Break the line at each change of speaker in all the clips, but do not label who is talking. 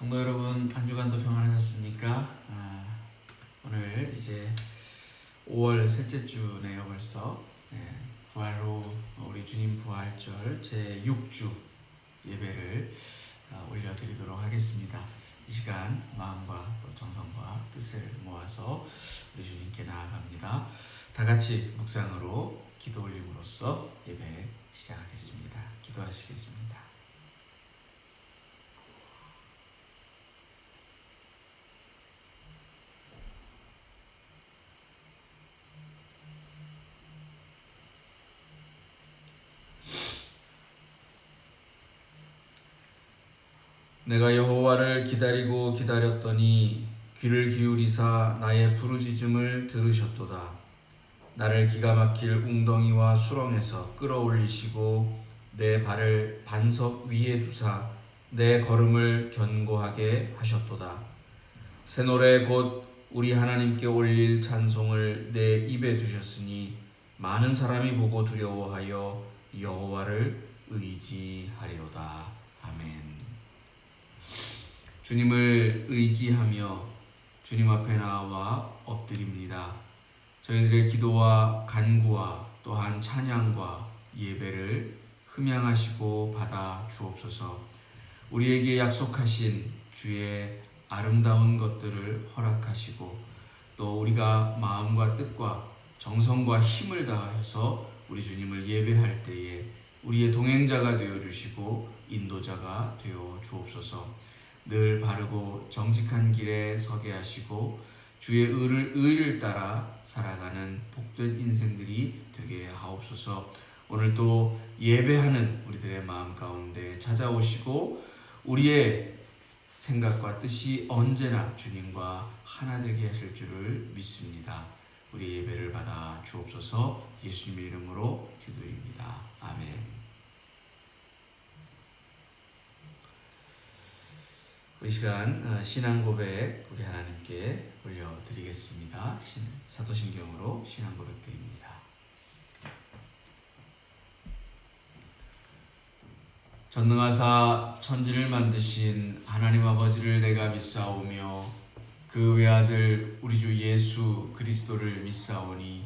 성도 여러분, 한 주간도 평안하셨습니까? 오늘 이제 5월 셋째 주네요, 벌써. 부활로 우리 주님 부활절 제6주 예배를 올려드리도록 하겠습니다. 이 시간 마음과 또 정성과 뜻을 모아서 우리 주님께 나아갑니다. 다 같이 묵상으로 기도 올림으로써 예배 시작하겠습니다. 기도하시겠습니다. 내가 여호와를 기다리고 기다렸더니 귀를 기울이사 나의 부르짖음을 들으셨도다. 나를 기가 막힐 웅덩이와 수렁에서 끌어올리시고 내 발을 반석 위에 두사 내 걸음을 견고하게 하셨도다. 새 노래 곧 우리 하나님께 올릴 찬송을 내 입에 두셨으니 많은 사람이 보고 두려워하여 여호와를 의지하리로다. 아멘. 주님을 의지하며 주님 앞에 나와 엎드립니다. 저희들의 기도와 간구와 또한 찬양과 예배를 흠양하시고 받아 주옵소서. 우리에게 약속하신 주의 아름다운 것들을 허락하시고 또 우리가 마음과 뜻과 정성과 힘을 다해서 우리 주님을 예배할 때에 우리의 동행자가 되어 주시고 인도자가 되어 주옵소서. 늘 바르고 정직한 길에 서게 하시고 주의 의를 따라 살아가는 복된 인생들이 되게 하옵소서. 오늘도 예배하는 우리들의 마음 가운데 찾아오시고 우리의 생각과 뜻이 언제나 주님과 하나 되게 하실 줄을 믿습니다. 우리 예배를 받아 주옵소서. 예수님의 이름으로 기도드립니다. 아멘. 이 시간 신앙 고백 우리 하나님께 올려드리겠습니다. 사도신경으로 신앙 고백 드립니다. 전능하사 천지를 만드신 하나님 아버지를 내가 믿사오며 그 외아들 우리 주 예수 그리스도를 믿사오니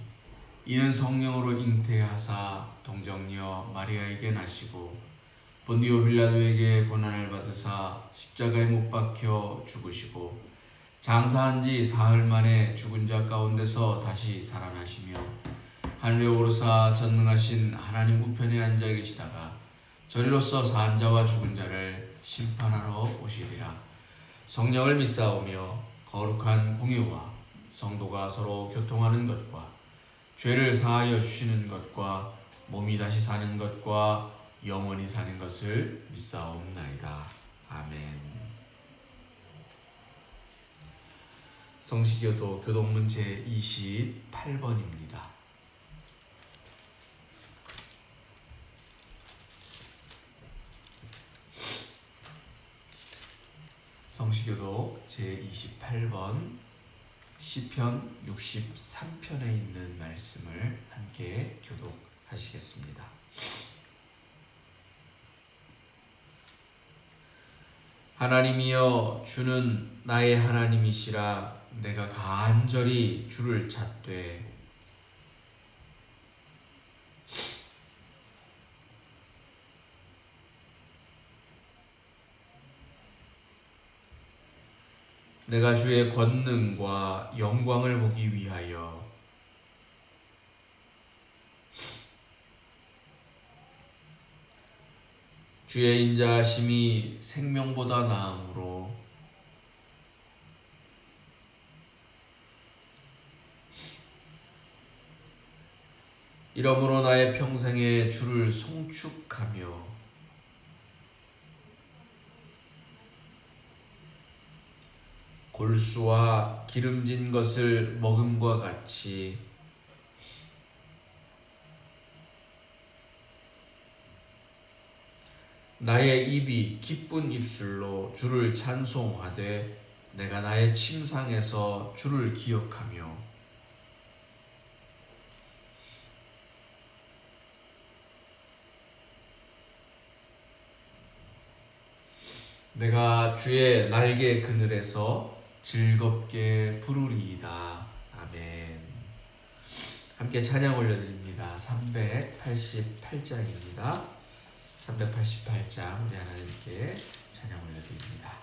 이는 성령으로 잉태하사 동정녀 마리아에게 나시고 본디오 빌라도에게 고난을 받으사 십자가에 못 박혀 죽으시고 장사한 지 사흘 만에 죽은 자 가운데서 다시 살아나시며 하늘에 오르사 전능하신 하나님 우편에 앉아 계시다가 저리로서 산 자와 죽은 자를 심판하러 오시리라. 성령을 믿사오며 거룩한 공예와 성도가 서로 교통하는 것과 죄를 사하여 주시는 것과 몸이 다시 사는 것과 영원히 사는 것을 믿사옵나이다. 아멘. 성시교도 교동문 제28번입니다. 성시교도 제28번 시편 63편에 있는 말씀을 함께 교독하시겠습니다. 하나님이여 주는 나의 하나님이시라. 내가 간절히 주를 찾되 내가 주의 권능과 영광을 보기 위하여 주의 인자하심이 생명보다 나으므로 이러므로 나의 평생에 주를 송축하며 골수와 기름진 것을 먹음과 같이 나의 입이 기쁜 입술로 주를 찬송하되 내가 나의 침상에서 주를 기억하며 내가 주의 날개 그늘에서 즐겁게 부르리이다. 아멘. 함께 찬양 올려드립니다. 388장입니다. 388장 우리 하나님께 찬양 올려드립니다.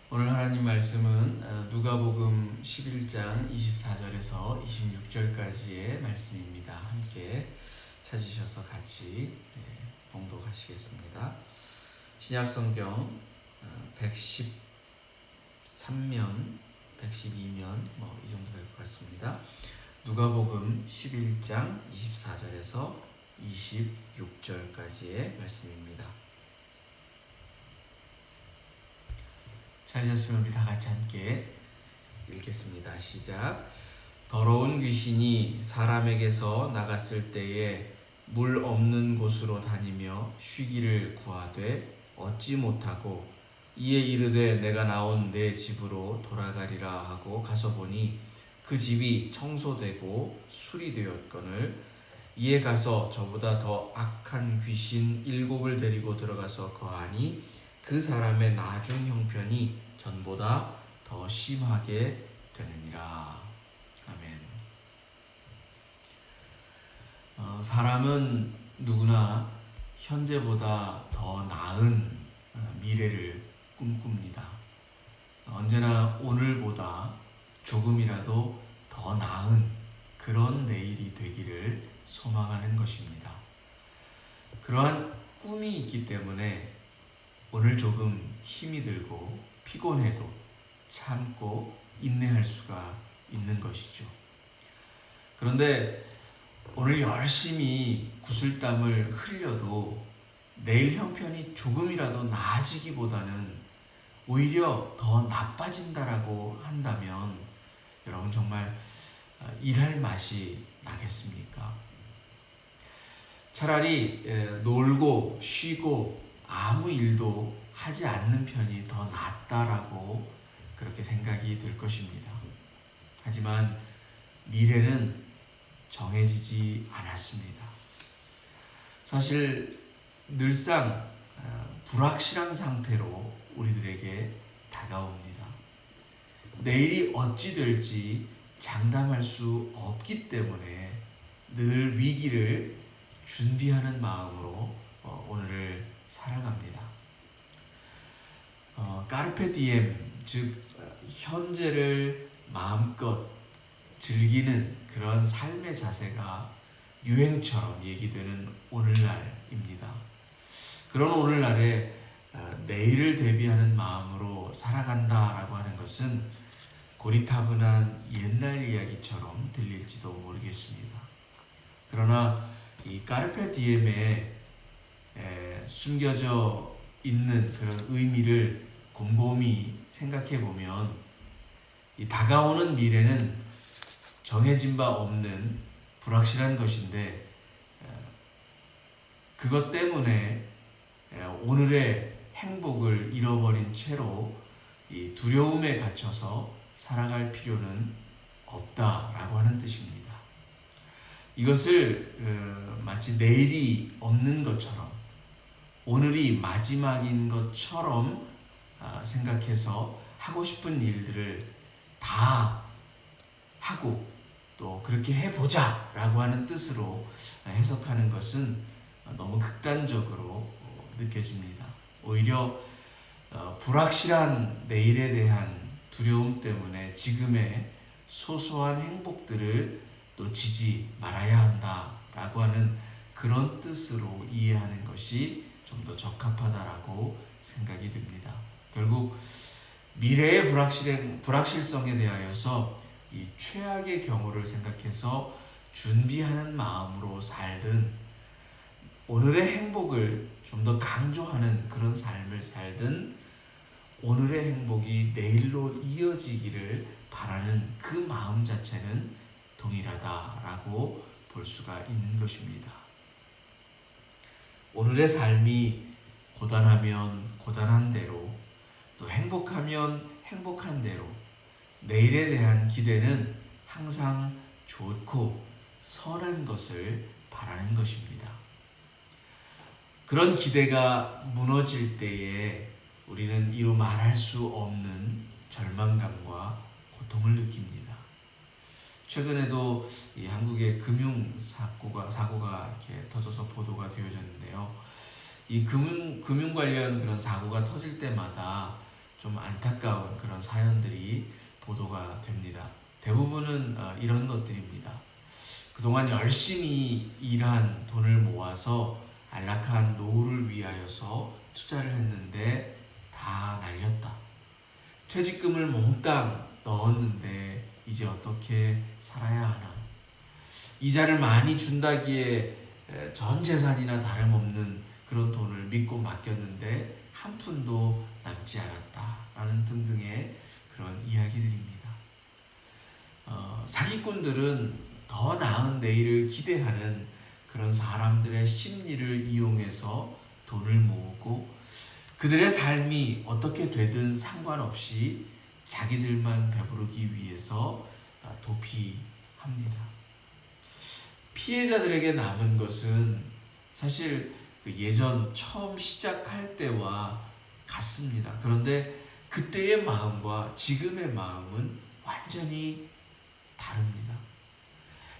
오늘 하나님 말씀은 누가복음 11장 24절에서 26절까지의 말씀입니다. 함께 찾으셔서 같이 봉독하시겠습니다. 신약성경 113면, 112면 이 정도 될 것 같습니다. 누가복음 11장 24절에서 26절까지의 말씀입니다. 찾으셨으면 우리 다 같이 함께 읽겠습니다. 시작. 더러운 귀신이 사람에게서 나갔을 때에 물 없는 곳으로 다니며 쉬기를 구하되 얻지 못하고 이에 이르되 내가 나온 내 집으로 돌아가리라 하고 가서 보니 그 집이 청소되고 수리되었거늘 이에 가서 저보다 더 악한 귀신 7을 데리고 들어가서 거하니 그 사람의 나중 형편이 전보다 더 심하게 되느니라. 아멘. 사람은 누구나 현재보다 더 나은 미래를 꿈꿉니다. 언제나 오늘보다 조금이라도 더 나은 그런 내일이 되기를 소망하는 것입니다. 그러한 꿈이 있기 때문에 오늘 조금 힘이 들고 피곤해도 참고 인내할 수가 있는 것이죠. 그런데 오늘 열심히 구슬땀을 흘려도 내일 형편이 조금이라도 나아지기보다는 오히려 더 나빠진다라고 한다면 여러분 정말 일할 맛이 나겠습니까? 차라리 놀고 쉬고 아무 일도 하지 않는 편이 더 낫다라고 그렇게 생각이 들 것입니다. 하지만 미래는 정해지지 않았습니다. 사실 늘상 불확실한 상태로 우리들에게 다가옵니다. 내일이 어찌 될지 장담할 수 없기 때문에 늘 위기를 준비하는 마음으로 오늘을 살아갑니다. 까르페 디엠, 즉 현재를 마음껏 즐기는 그런 삶의 자세가 유행처럼 얘기되는 오늘날입니다. 그런 오늘날에 내일을 대비하는 마음으로 살아간다라고 하는 것은 고리타분한 옛날 이야기처럼 들릴지도 모르겠습니다. 그러나 이 까르페 디엠에 숨겨져 있는 그런 의미를 곰곰이 생각해 보면 이 다가오는 미래는 정해진 바 없는 불확실한 것인데 그것 때문에 오늘의 행복을 잃어버린 채로 이 두려움에 갇혀서 살아갈 필요는 없다라고 하는 뜻입니다. 이것을 마치 내일이 없는 것처럼 오늘이 마지막인 것처럼 생각해서 하고 싶은 일들을 다 하고 또 그렇게 해보자 라고 하는 뜻으로 해석하는 것은 너무 극단적으로 느껴집니다. 오히려 불확실한 내일에 대한 두려움 때문에 지금의 소소한 행복들을 놓치지 말아야 한다라고 하는 그런 뜻으로 이해하는 것이 좀 더 적합하다라고 생각이 듭니다. 결국 미래의 불확실성에 대하여서 이 최악의 경우를 생각해서 준비하는 마음으로 살든 오늘의 행복을 좀 더 강조하는 그런 삶을 살든 오늘의 행복이 내일로 이어지기를 바라는 그 마음 자체는 동일하다라고 볼 수가 있는 것입니다. 오늘의 삶이 고단하면 고단한 대로 또 행복하면 행복한 대로 내일에 대한 기대는 항상 좋고 선한 것을 바라는 것입니다. 그런 기대가 무너질 때에 우리는 이루 말할 수 없는 절망감과 고통을 느낍니다. 최근에도 이 한국의 금융 사고가 이렇게 터져서 보도가 되어졌는데요. 이 금융 관련 그런 사고가 터질 때마다 좀 안타까운 그런 사연들이 보도가 됩니다. 대부분은 이런 것들입니다. 그동안 열심히 일한 돈을 모아서 안락한 노후를 위하여서 투자를 했는데 다 날렸다. 퇴직금을 몽땅 넣었는데 이제 어떻게 살아야 하나. 이자를 많이 준다기에 전 재산이나 다름없는 그런 돈을 믿고 맡겼는데 한 푼도 남지 않았다라는 등등의 그런 이야기들입니다. 사기꾼들은 더 나은 내일을 기대하는 그런 사람들의 심리를 이용해서 돈을 모으고 그들의 삶이 어떻게 되든 상관없이 자기들만 배부르기 위해서 도피합니다. 피해자들에게 남은 것은 사실 예전 처음 시작할 때와 같습니다. 그런데 그때의 마음과 지금의 마음은 완전히 다릅니다.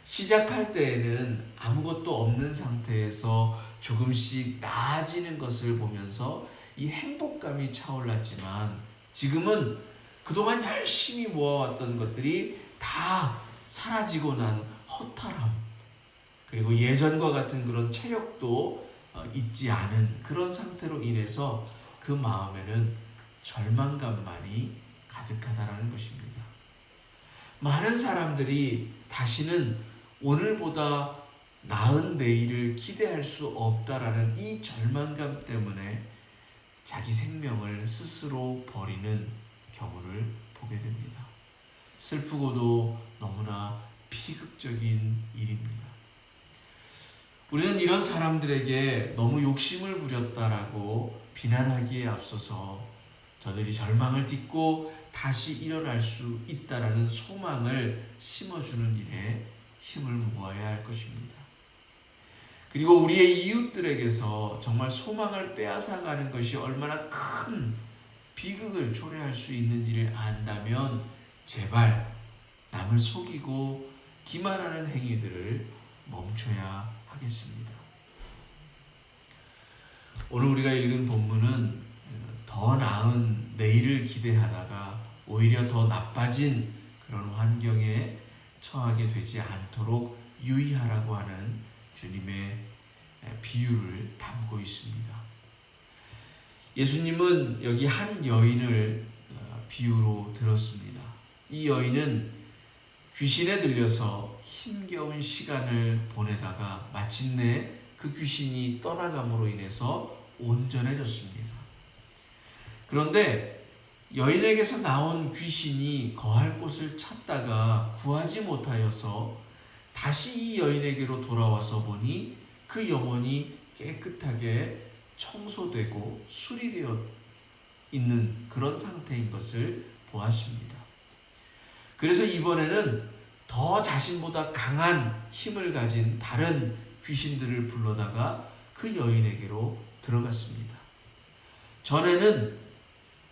시작할 때에는 아무것도 없는 상태에서 조금씩 나아지는 것을 보면서 이 행복감이 차올랐지만, 지금은 그동안 열심히 모아왔던 것들이 다 사라지고 난 허탈함, 그리고 예전과 같은 그런 체력도 있지 않은 그런 상태로 인해서 그 마음에는 절망감만이 가득하다라는 것입니다. 많은 사람들이 다시는 오늘보다 나은 내일을 기대할 수 없다라는 이 절망감 때문에 자기 생명을 스스로 버리는 경우를 보게 됩니다. 슬프고도 너무나 비극적인 일입니다. 우리는 이런 사람들에게 너무 욕심을 부렸다라고 비난하기에 앞서서 저들이 절망을 딛고 다시 일어날 수 있다라는 소망을 심어주는 일에 힘을 모아야 할 것입니다. 그리고 우리의 이웃들에게서 정말 소망을 빼앗아가는 것이 얼마나 큰 비극을 초래할 수 있는지를 안다면 제발 남을 속이고 기만하는 행위들을 멈춰야 하겠습니다. 오늘 우리가 읽은 본문은 더 나은 내일을 기대하다가 오히려 더 나빠진 그런 환경에 처하게 되지 않도록 유의하라고 하는 주님의 비유를 담고 있습니다. 예수님은 여기 한 여인을 비유로 들었습니다. 이 여인은 귀신에 들려서 힘겨운 시간을 보내다가 마침내 그 귀신이 떠나감으로 인해서 온전해졌습니다. 그런데 여인에게서 나온 귀신이 거할 곳을 찾다가 구하지 못하여서 다시 이 여인에게로 돌아와서 보니 그 영혼이 깨끗하게 청소되고 수리되어 있는 그런 상태인 것을 보았습니다. 그래서 이번에는 더 자신보다 강한 힘을 가진 다른 귀신들을 불러다가 그 여인에게로 들어갔습니다. 전에는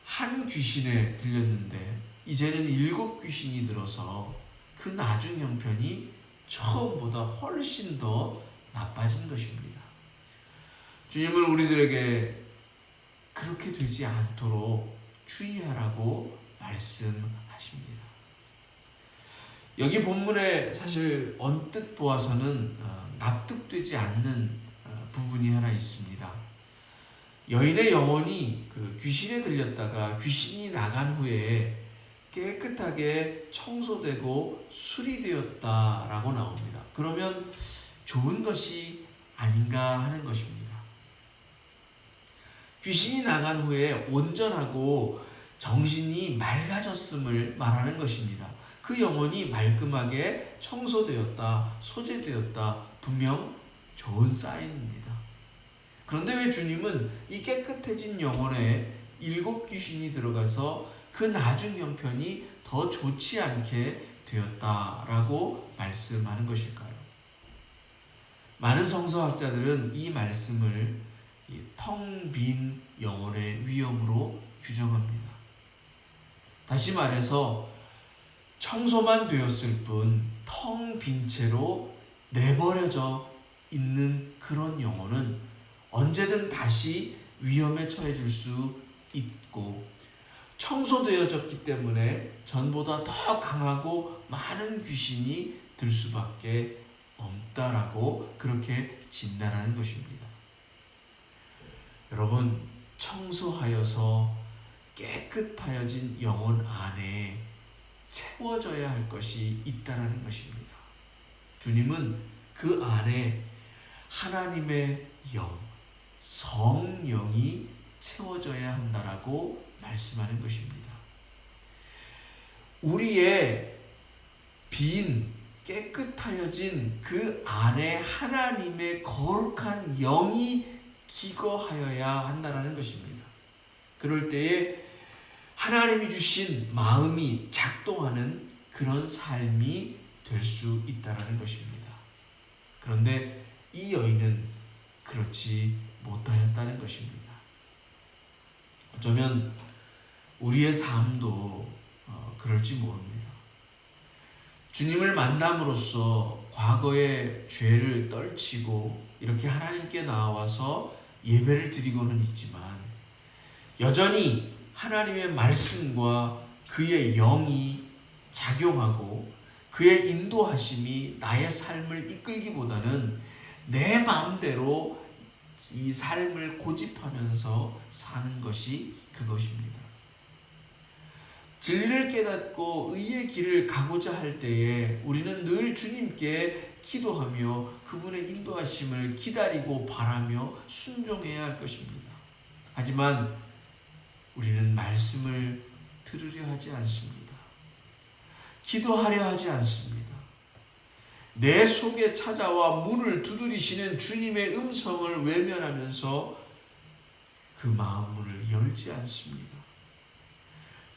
한 귀신에 들렸는데 이제는 7 귀신이 들어서 그 나중 형편이 처음보다 훨씬 더 나빠진 것입니다. 주님은 우리들에게 그렇게 되지 않도록 주의하라고 말씀하십니다. 여기 본문에 사실 언뜻 보아서는 납득되지 않는 부분이 하나 있습니다. 여인의 영혼이 그 귀신에 들렸다가 귀신이 나간 후에 깨끗하게 청소되고 수리되었다라고 나옵니다. 그러면 좋은 것이 아닌가 하는 것입니다. 귀신이 나간 후에 온전하고 정신이 맑아졌음을 말하는 것입니다. 그 영혼이 말끔하게 청소되었다, 소재되었다, 분명 좋은 사인입니다. 그런데 왜 주님은 이 깨끗해진 영혼에 7 귀신이 들어가서 그 나중 형편이 더 좋지 않게 되었다라고 말씀하는 것일까요? 많은 성서학자들은 이 말씀을 텅 빈 영혼의 위험으로 규정합니다. 다시 말해서 청소만 되었을 뿐 텅 빈 채로 내버려져 있는 그런 영혼은 언제든 다시 위험에 처해질 수 있고, 청소되어졌기 때문에 전보다 더 강하고 많은 귀신이 들 수밖에 없다라고 그렇게 진단하는 것입니다. 여러분, 청소하여서 깨끗하여진 영혼 안에 채워져야 할 것이 있다라는 것입니다. 주님은 그 안에 하나님의 영, 성령이 채워져야 한다라고 말씀하는 것입니다. 우리의 빈 깨끗하여진 그 안에 하나님의 거룩한 영이 기거하여야 한다는 것입니다. 그럴 때에 하나님이 주신 마음이 작동하는 그런 삶이 될 수 있다는 것입니다. 그런데 이 여인은 그렇지 못하였다는 것입니다. 어쩌면 우리의 삶도 그럴지 모릅니다. 주님을 만남으로써 과거의 죄를 떨치고 이렇게 하나님께 나와서 예배를 드리고는 있지만 여전히 하나님의 말씀과 그의 영이 작용하고 그의 인도하심이 나의 삶을 이끌기보다는 내 마음대로 이 삶을 고집하면서 사는 것이 그것입니다. 진리를 깨닫고 의의 길을 가고자 할 때에 우리는 늘 주님께 기도하며 그분의 인도하심을 기다리고 바라며 순종해야 할 것입니다. 하지만 우리는 말씀을 들으려 하지 않습니다. 기도하려 하지 않습니다. 내 속에 찾아와 문을 두드리시는 주님의 음성을 외면하면서 그 마음문을 열지 않습니다.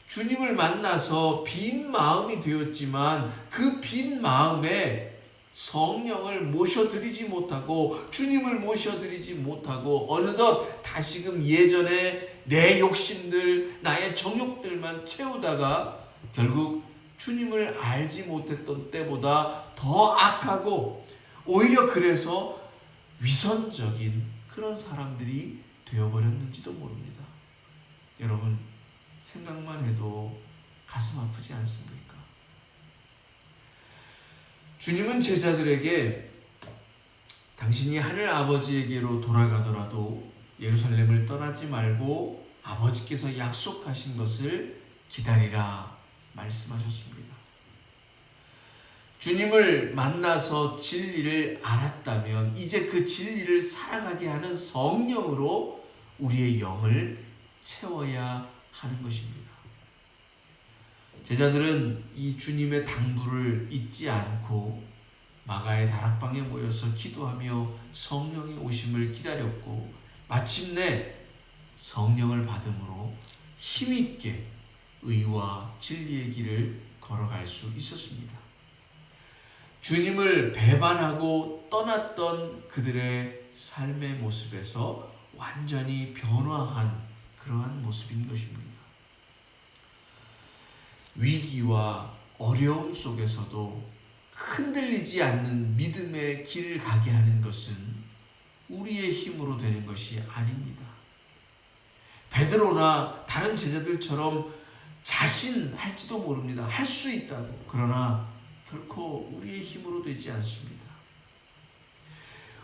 주님을 만나서 빈 마음이 되었지만 그 빈 마음에 성령을 모셔드리지 못하고 주님을 모셔드리지 못하고 어느덧 다시금 예전에 내 욕심들, 나의 정욕들만 채우다가 결국 주님을 알지 못했던 때보다 더 악하고 오히려 그래서 위선적인 그런 사람들이 되어버렸는지도 모릅니다. 여러분, 생각만 해도 가슴 아프지 않습니까? 주님은 제자들에게 당신이 하늘 아버지에게로 돌아가더라도 예루살렘을 떠나지 말고 아버지께서 약속하신 것을 기다리라 말씀하셨습니다. 주님을 만나서 진리를 알았다면 이제 그 진리를 살아가게 하는 성령으로 우리의 영을 채워야 하는 것입니다. 제자들은 이 주님의 당부를 잊지 않고 마가의 다락방에 모여서 기도하며 성령의 오심을 기다렸고 마침내 성령을 받음으로 힘있게 의와 진리의 길을 걸어갈 수 있었습니다. 주님을 배반하고 떠났던 그들의 삶의 모습에서 완전히 변화한 그러한 모습인 것입니다. 위기와 어려움 속에서도 흔들리지 않는 믿음의 길을 가게 하는 것은 우리의 힘으로 되는 것이 아닙니다. 베드로나 다른 제자들처럼 자신할지도 모릅니다. 할 수 있다고. 그러나 결코 우리의 힘으로 되지 않습니다.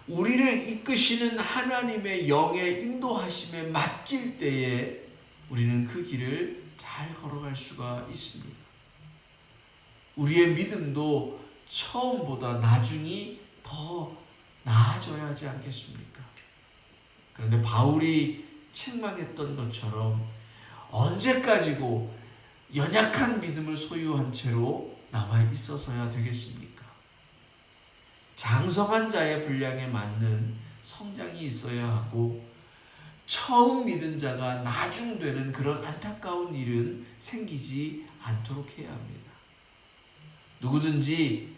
우리를 이끄시는 하나님의 영의 인도하심에 맡길 때에 우리는 그 길을 잘 걸어갈 수가 있습니다. 우리의 믿음도 처음보다 나중이 더 나아져야 하지 않겠습니까? 그런데 바울이 책망했던 것처럼 언제까지고 연약한 믿음을 소유한 채로 남아 있어서야 되겠습니까? 장성한 자의 분량에 맞는 성장이 있어야 하고 처음 믿은 자가 나중되는 그런 안타까운 일은 생기지 않도록 해야 합니다. 누구든지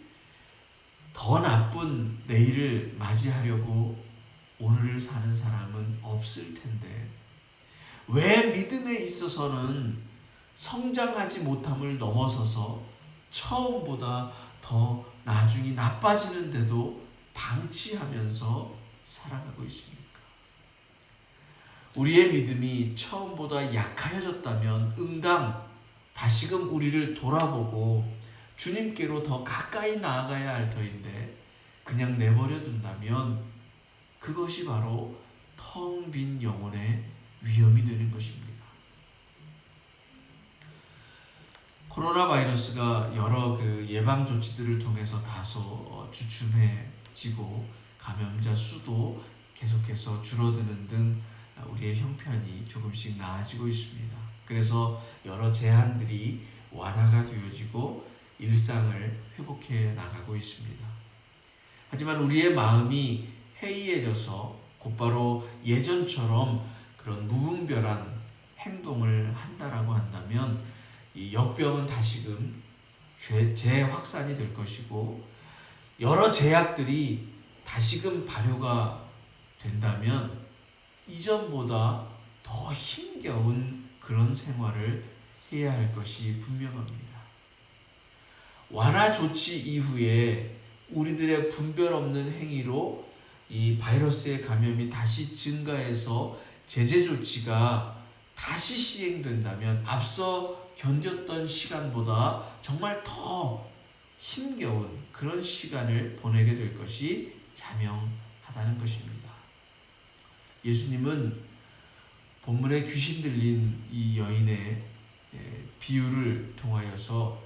더 나쁜 내일을 맞이하려고 오늘을 사는 사람은 없을 텐데 왜 믿음에 있어서는 성장하지 못함을 넘어서서 처음보다 더 나중이 나빠지는데도 방치하면서 살아가고 있습니까? 우리의 믿음이 처음보다 약하여졌다면 응당 다시금 우리를 돌아보고 주님께로 더 가까이 나아가야 할 터인데 그냥 내버려 둔다면 그것이 바로 텅 빈 영혼의 위험이 되는 것입니다. 코로나 바이러스가 여러 예방 조치들을 통해서 다소 주춤해지고 감염자 수도 계속해서 줄어드는 등 우리의 형편이 조금씩 나아지고 있습니다. 그래서 여러 제한들이 완화가 되어지고 일상을 회복해 나가고 있습니다. 하지만 우리의 마음이 해이해져서 곧바로 예전처럼 그런 무분별한 행동을 한다라고 한다면 이 역병은 다시금 재확산이 될 것이고 여러 제약들이 다시금 발효가 된다면 이전보다 더 힘겨운 그런 생활을 해야 할 것이 분명합니다. 완화 조치 이후에 우리들의 분별 없는 행위로 이 바이러스의 감염이 다시 증가해서 제재 조치가 다시 시행된다면 앞서 견뎠던 시간보다 정말 더 힘겨운 그런 시간을 보내게 될 것이 자명하다는 것입니다. 예수님은 본문에 귀신 들린 이 여인의 비유를 통하여서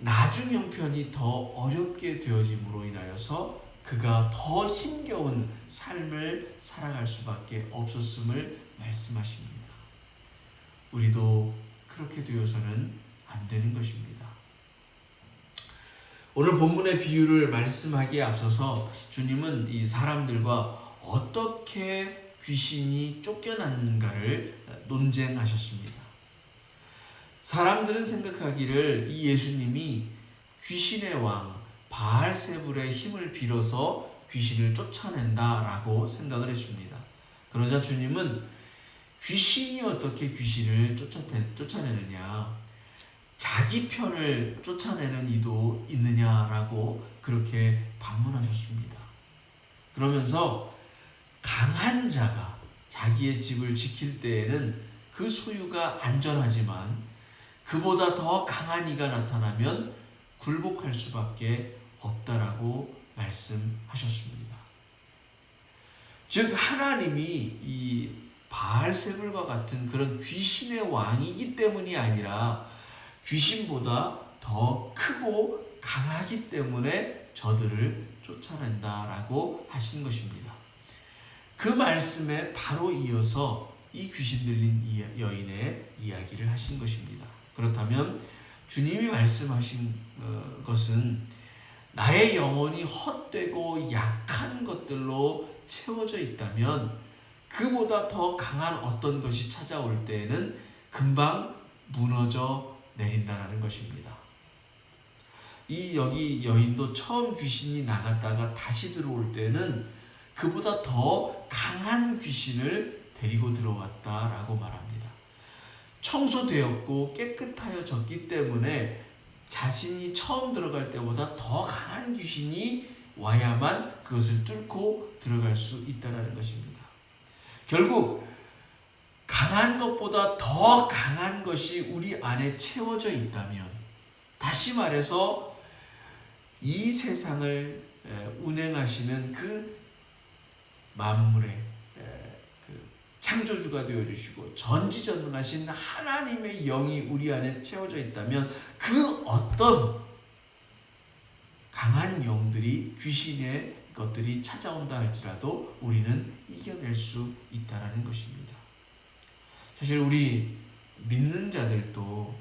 나중 형편이 더 어렵게 되어짐으로 인하여서 그가 더 힘겨운 삶을 살아갈 수밖에 없었음을 말씀하십니다. 우리도 그렇게 되어서는 안 되는 것입니다. 오늘 본문의 비유를 말씀하기에 앞서서 주님은 이 사람들과 어떻게 귀신이 쫓겨났는가를 논쟁하셨습니다. 사람들은 생각하기를 이 예수님이 귀신의 왕 바알세불의 힘을 빌어서 귀신을 쫓아낸다라고 생각을 했습니다. 그러자 주님은 귀신이 어떻게 귀신을 쫓아내느냐, 자기 편을 쫓아내는 이도 있느냐라고 그렇게 반문하셨습니다. 그러면서 강한 자가 자기의 집을 지킬 때에는 그 소유가 안전하지만 그보다 더 강한 이가 나타나면 굴복할 수밖에 없다라고 말씀하셨습니다. 즉 하나님이 이 바알세불과 같은 그런 귀신의 왕이기 때문이 아니라 귀신보다 더 크고 강하기 때문에 저들을 쫓아낸다라고 하신 것입니다. 그 말씀에 바로 이어서 이 귀신 들린 여인의 이야기를 하신 것입니다. 그렇다면 주님이 말씀하신 것은 나의 영혼이 헛되고 약한 것들로 채워져 있다면 그보다 더 강한 어떤 것이 찾아올 때에는 금방 무너져 내린다는 것입니다. 여기 여인도 처음 귀신이 나갔다가 다시 들어올 때는 그보다 더 강한 귀신을 데리고 들어왔다라고 말합니다. 청소되었고 깨끗하여졌기 때문에 자신이 처음 들어갈 때보다 더 강한 귀신이 와야만 그것을 뚫고 들어갈 수 있다는 것입니다. 결국 강한 것보다 더 강한 것이 우리 안에 채워져 있다면, 다시 말해서 이 세상을 운행하시는 그 만물의 창조주가 되어주시고 전지전능하신 하나님의 영이 우리 안에 채워져 있다면 그 어떤 강한 영들이, 귀신의 것들이 찾아온다 할지라도 우리는 이겨낼 수 있다는 것입니다. 사실 우리 믿는 자들도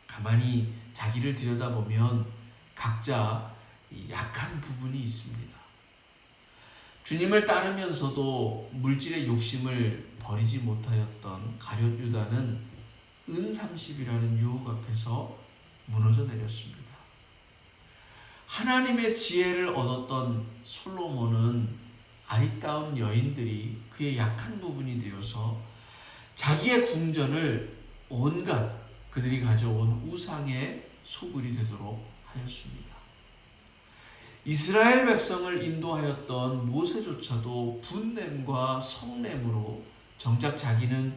가만히 자기를 들여다보면 각자 약한 부분이 있습니다. 주님을 따르면서도 물질의 욕심을 버리지 못하였던 가룟 유다는 은 30이라는 유혹 앞에서 무너져 내렸습니다. 하나님의 지혜를 얻었던 솔로몬은 아리따운 여인들이 그의 약한 부분이 되어서 자기의 궁전을 온갖 그들이 가져온 우상의 소굴이 되도록 하였습니다. 이스라엘 백성을 인도하였던 모세조차도 분냄과 성냄으로 정작 자기는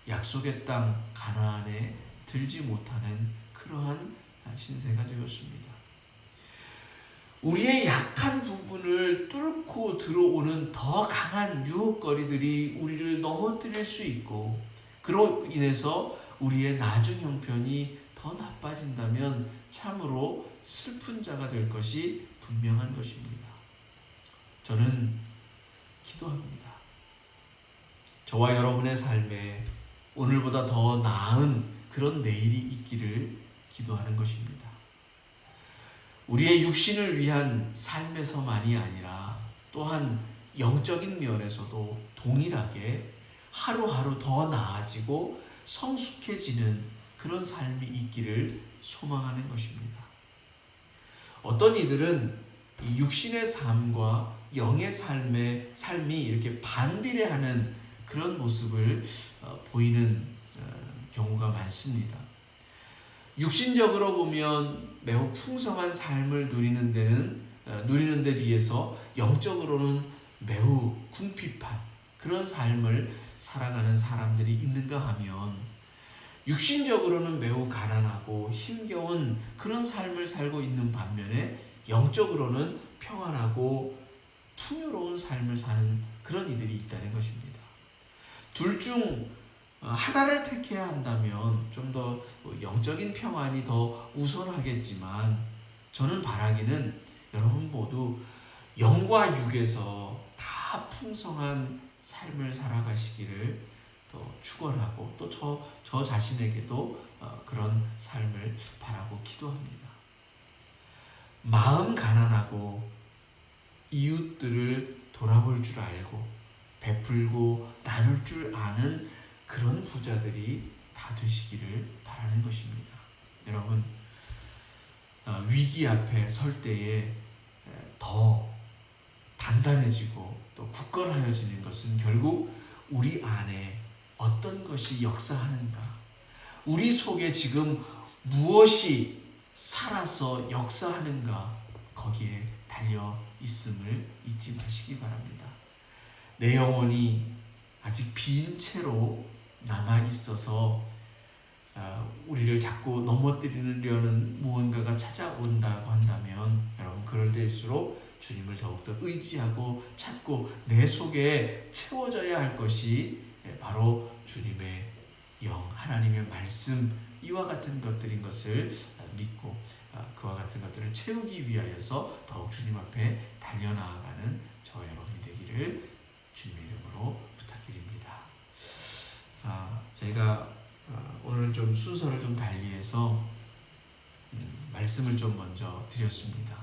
약속의 땅 가나안에 들지 못하는 그러한 신세가 되었습니다. 우리의 약한 부분을 뚫고 들어오는 더 강한 유혹거리들이 우리를 넘어뜨릴 수 있고, 그로 인해서 우리의 나중 형편이 더 나빠진다면 참으로 슬픈 자가 될 것이 분명한 것입니다. 저는 기도합니다. 저와 여러분의 삶에 오늘보다 더 나은 그런 내일이 있기를 기도하는 것입니다. 우리의 육신을 위한 삶에서만이 아니라 또한 영적인 면에서도 동일하게 하루하루 더 나아지고 성숙해지는 그런 삶이 있기를 소망하는 것입니다. 어떤 이들은 이 육신의 삶과 영의 삶이 이렇게 반비례하는 그런 모습을 보이는 경우가 많습니다. 육신적으로 보면 매우 풍성한 삶을 누리는 데는 누리는 데 비해서 영적으로는 매우 궁핍한 그런 삶을 살아가는 사람들이 있는가 하면 육신적으로는 매우 가난하고 힘겨운 그런 삶을 살고 있는 반면에 영적으로는 평안하고 풍요로운 삶을 사는 그런 이들이 있다는 것입니다. 둘 중 하나를 택해야 한다면 좀 더 영적인 평안이 더 우선하겠지만 저는 바라기는 여러분 모두 영과 육에서 다 풍성한 삶을 살아가시기를 또 축원하고 또 저 자신에게도 그런 삶을 바라고 기도합니다. 마음 가난하고 이웃들을 돌아볼 줄 알고 베풀고 나눌 줄 아는 그런 부자들이 다 되시기를 바라는 것입니다. 여러분, 위기 앞에 설 때에 더 단단해지고 또 굳건하여지는 것은 결국 우리 안에 어떤 것이 역사하는가, 우리 속에 지금 무엇이 살아서 역사하는가, 거기에 달려 있음을 잊지 마시기 바랍니다. 내 영혼이 아직 빈 채로 남아 있어서 우리를 자꾸 넘어뜨리려는 무언가가 찾아온다고 한다면 여러분, 그럴 때일수록 주님을 더욱더 의지하고 찾고 내 속에 채워져야 할 것이 바로 주님의 영, 하나님의 말씀, 이와 같은 것들인 것을 믿고 그와 같은 것들을 채우기 위하여서 더욱 주님 앞에 달려나아가는 저와 여러분이 되기를 주님의 이름으로 부탁드립니다. 저희가 오늘은 좀 순서를 좀 달리해서 말씀을 좀 먼저 드렸습니다.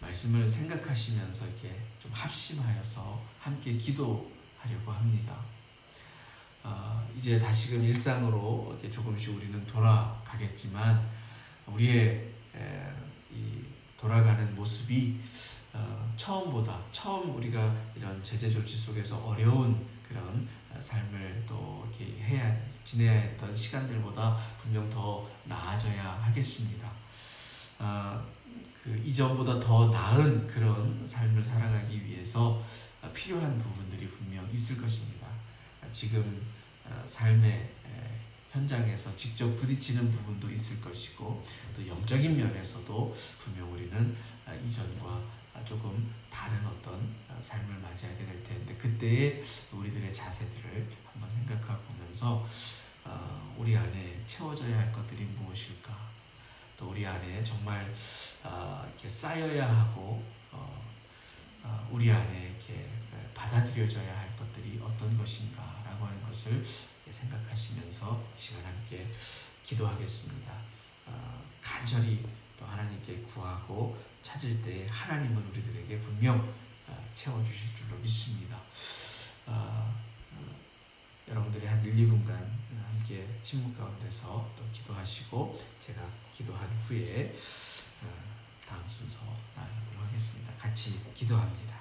말씀을 생각하시면서 이렇게 좀 합심하여서 함께 기도하려고 합니다. 이제 다시금 일상으로 이렇게 조금씩 우리는 돌아가겠지만 우리의 이 돌아가는 모습이 처음 우리가 이런 제재 조치 속에서 어려운 그런 삶을 또 이렇게 지내야 했던 시간들보다 분명 더 나아져야 하겠습니다. 그 이전보다 더 나은 그런 삶을 살아가기 위해서 필요한 부분들이 분명 있을 것입니다. 지금 삶의 현장에서 직접 부딪히는 부분도 있을 것이고 또 영적인 면에서도 분명 우리는 이전과 조금 다른 어떤 삶을 맞이하게 될 텐데 그때의 우리들의 자세들을 한번 생각해 보면서 우리 안에 채워져야 할 것들이 무엇일까, 또 우리 안에 정말 이렇게 쌓여야 하고 우리 안에 이렇게 받아들여져야 할 것들이 어떤 것인가라고 하는 것을 생각하시면서 시간 함께 기도하겠습니다. 간절히 또 하나님께 구하고 찾을 때 하나님은 우리들에게 분명 채워주실 줄로 믿습니다. 여러분들이 한 1, 2분간 함께 침묵 가운데서 또 기도하시고 제가 기도한 후에 다음 순서 나아가도록 하겠습니다. 같이 기도합니다.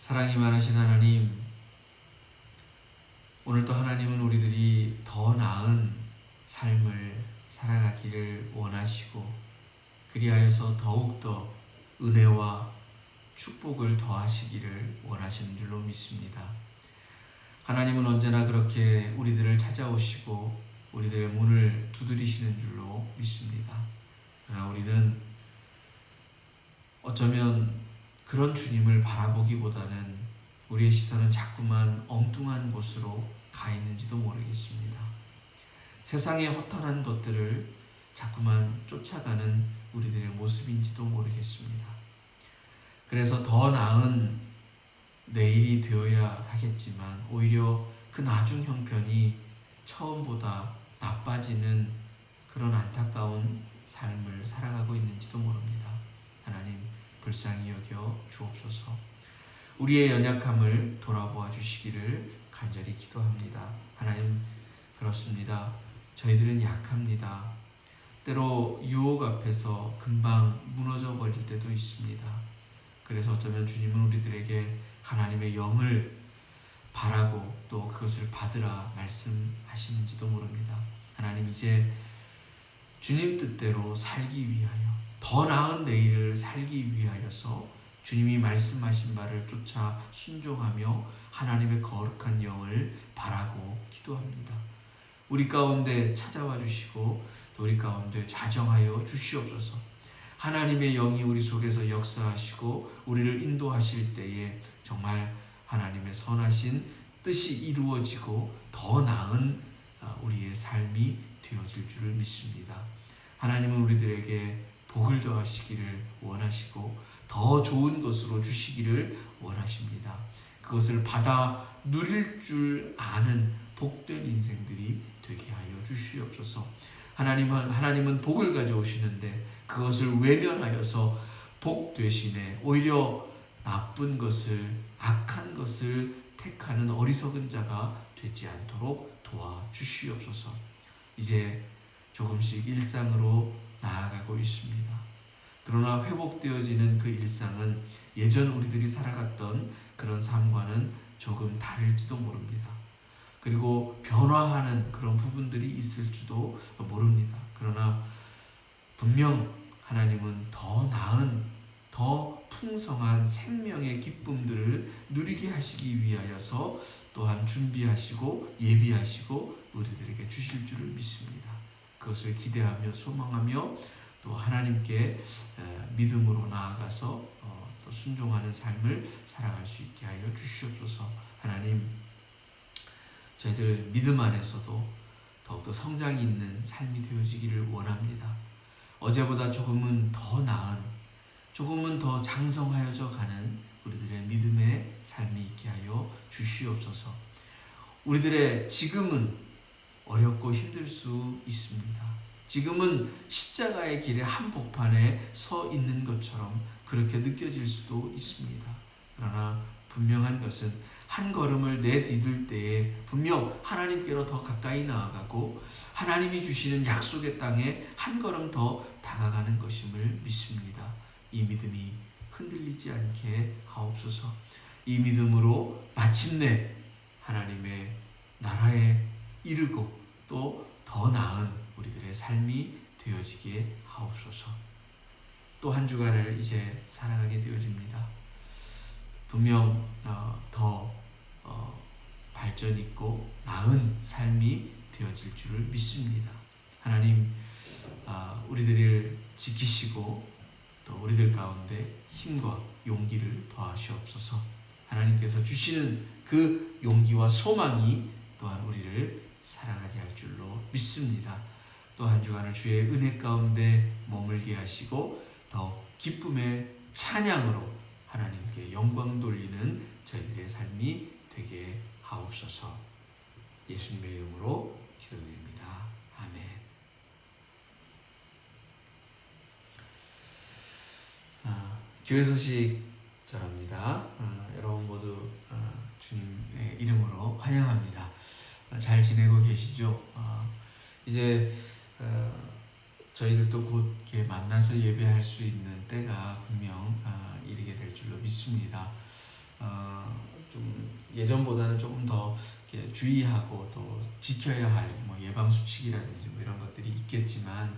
사랑이 많으신 하나님, 오늘도 하나님은 우리들이 더 나은 삶을 살아가기를 원하시고 그리하여서 더욱더 은혜와 축복을 더하시기를 원하시는 줄로 믿습니다. 하나님은 언제나 그렇게 우리들을 찾아오시고 우리들의 문을 두드리시는 줄로 믿습니다. 그러나 우리는 어쩌면 그런 주님을 바라보기보다는 우리의 시선은 자꾸만 엉뚱한 곳으로 가 있는지도 모르겠습니다. 세상의 허탄한 것들을 자꾸만 쫓아가는 우리들의 모습인지도 모르겠습니다. 그래서 더 나은 내일이 되어야 하겠지만 오히려 그 나중 형편이 처음보다 나빠지는 그런 안타까운 삶을 살아가고 있는지도 모릅니다. 하나님 불쌍히 여겨 주옵소서. 우리의 연약함을 돌아보아 주시기를 간절히 기도합니다. 하나님 그렇습니다. 저희들은 약합니다. 때로 유혹 앞에서 금방 무너져 버릴 때도 있습니다. 그래서 어쩌면 주님은 우리들에게 하나님의 영을 바라고 또 그것을 받으라 말씀하시는지도 모릅니다. 하나님 이제 주님 뜻대로 살기 위하여 더 나은 내일을 살기 위하여서 주님이 말씀하신 바를 쫓아 순종하며 하나님의 거룩한 영을 바라고 기도합니다. 우리 가운데 찾아와 주시고 또 우리 가운데 자정하여 주시옵소서. 하나님의 영이 우리 속에서 역사하시고 우리를 인도하실 때에 정말 하나님의 선하신 뜻이 이루어지고 더 나은 우리의 삶이 되어질 줄을 믿습니다. 하나님은 우리들에게 복을 더하시기를 원하시고 더 좋은 것으로 주시기를 원하십니다. 그것을 받아 누릴 줄 아는 복된 인생들이 되게 하여 주시옵소서. 하나님은 복을 가져오시는데 그것을 외면하여서 복 대신에 오히려 나쁜 것을 악한 것을 택하는 어리석은 자가 되지 않도록 도와주시옵소서. 이제 조금씩 일상으로 나아가고 있습니다. 그러나 회복되어지는 그 일상은 예전 우리들이 살아갔던 그런 삶과는 조금 다를지도 모릅니다. 그리고 변화하는 그런 부분들이 있을지도 모릅니다. 그러나 분명 하나님은 더 나은, 더 풍성한 생명의 기쁨들을 누리게 하시기 위하여서 또한 준비하시고 예비하시고 우리들에게 주실 줄을 믿습니다. 그것을 기대하며 소망하며 또 하나님께 믿음으로 나아가서 또 순종하는 삶을 살아갈 수 있게 하여 주시옵소서. 하나님, 저희들 믿음 안에서도 더욱더 성장이 있는 삶이 되어지기를 원합니다. 어제보다 조금은 더 나은, 조금은 더 장성하여져 가는 우리들의 믿음의 삶이 있게 하여 주시옵소서. 우리들의 지금은 어렵고 힘들 수 있습니다. 지금은 십자가의 길의 한복판에 서 있는 것처럼 그렇게 느껴질 수도 있습니다. 그러나 분명한 것은 한 걸음을 내디딜 때에 분명 하나님께로 더 가까이 나아가고 하나님이 주시는 약속의 땅에 한 걸음 더 다가가는 것임을 믿습니다. 이 믿음이 흔들리지 않게 하옵소서. 이 믿음으로 마침내 하나님의 나라에 이르고 또 더 나은 우리들의 삶이 되어지게 하옵소서. 또 한 주간을 이제 살아가게 되어집니다. 분명 더 발전 있고 나은 삶이 되어질 줄을 믿습니다. 하나님, 우리들을 지키시고 또 우리들 가운데 힘과 용기를 더하시옵소서. 하나님께서 주시는 그 용기와 소망이 또한 우리를 살아가게 할 줄로 믿습니다. 또 한 주간을 주의 은혜 가운데 머물게 하시고 더 기쁨의 찬양으로 하나님께 영광 돌리는 저희들의 삶이 되게 하옵소서. 예수님의 이름으로 기도드립니다. 아멘. 교회 소식 전합니다. 여러분 모두 주님의 이름으로 환영합니다. 잘 지내고 계시죠? 이제 저희들도 곧 이렇게 만나서 예배할 수 있는 때가 분명 이르게 될 줄로 믿습니다. 좀 예전보다는 조금 더 이렇게 주의하고 또 지켜야 할 뭐 예방 수칙이라든지 뭐 이런 것들이 있겠지만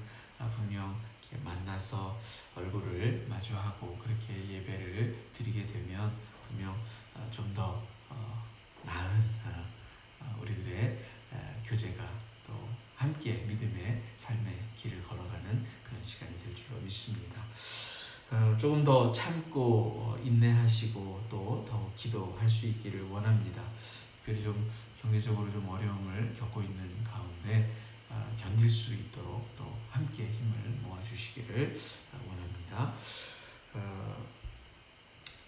분명 이렇게 만나서 얼굴을 마주하고 그렇게 예배를 드리게 되면 분명 좀 더 나은 우리들의 교제가 또 함께 믿음의 삶의 길을 걸어가는 그런 시간이 될 줄로 믿습니다. 조금 더 참고 인내하시고 또 더 기도할 수 있기를 원합니다. 특별히 좀 경제적으로 좀 어려움을 겪고 있는 가운데 견딜 수 있도록 또 함께 힘을 모아주시기를 원합니다.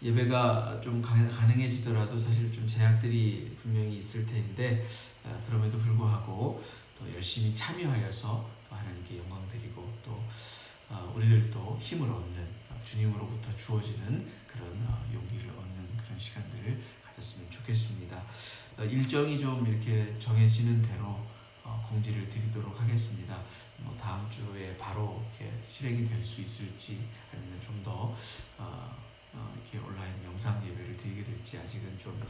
예배가 좀 가능해지더라도 사실 좀 제약들이 분명히 있을 텐데 그럼에도 불구하고 또 열심히 참여하여서 또 하나님께 영광 드리고 또 우리들도 힘을 얻는 주님으로부터 주어지는 그런 용기를 얻는 그런 시간들을 가졌으면 좋겠습니다. 일정이 좀 이렇게 정해지는 대로 공지를 드리도록 하겠습니다. 뭐 다음 주에 바로 이렇게 실행이 될 수 있을지 아니면 좀 더 이렇게 온라인 영상 예배를 드리게 될지 아직은 좀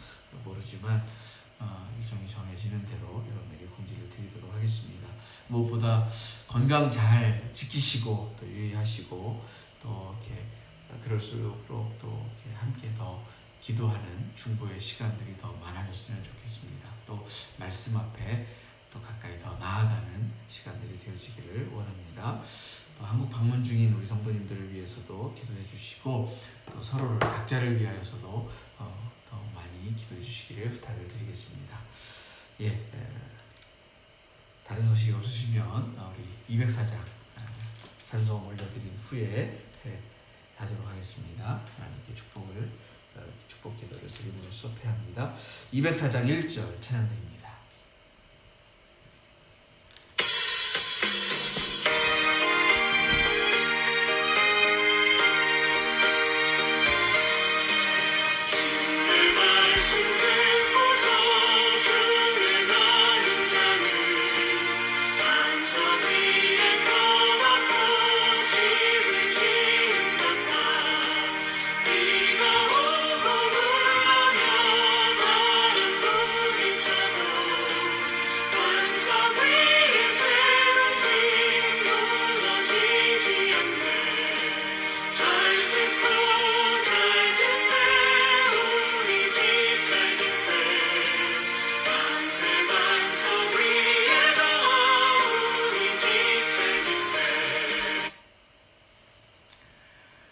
모르지만 일정이 정해지는 대로 여러분에게 공지를 드리도록 하겠습니다. 무엇보다 건강 잘 지키시고 또 유의하시고 또 이렇게 그럴수록 또 이렇게 함께 더 기도하는 중보의 시간들이 더 많아졌으면 좋겠습니다. 또 말씀 앞에 또 가까이 더 나아가는 시간들이 되어지기를 원합니다. 또 한국 방문 중인 우리 성도님들을 위해서도 기도해 주시고 또 서로를 각자를 위하여서도 더 많이 기도해 주시기를 부탁을 드리겠습니다. 다른 소식이 없으시면 우리 204장 찬송 올려드린 후에 하도록 하겠습니다. 하나님께 축복 기도를 드림으로써 패합니다. 204장 1절 찬양드립니다.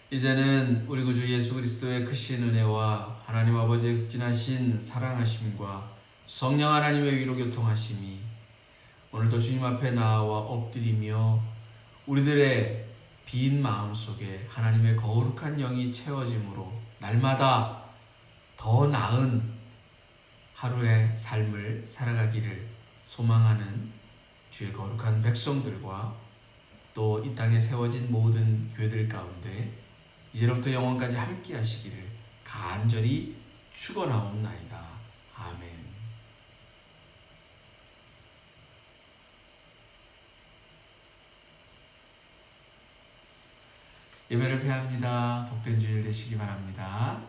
이제는 우리 구주 예수 그리스도의 크신 은혜와 하나님 아버지의 극진하신 사랑하심과 성령 하나님의 위로 교통하심이 오늘도 주님 앞에 나와 엎드리며 우리들의 빈 마음 속에 하나님의 거룩한 영이 채워짐으로 날마다 더 나은 하루의 삶을 살아가기를 소망하는 주의 거룩한 백성들과 또 이 땅에 세워진 모든 교회들 가운데 이제로부터 영원까지 함께 하시기를 간절히 축원하옵나이다. 아멘. 예배를 폐합니다. 복된 주일 되시기 바랍니다.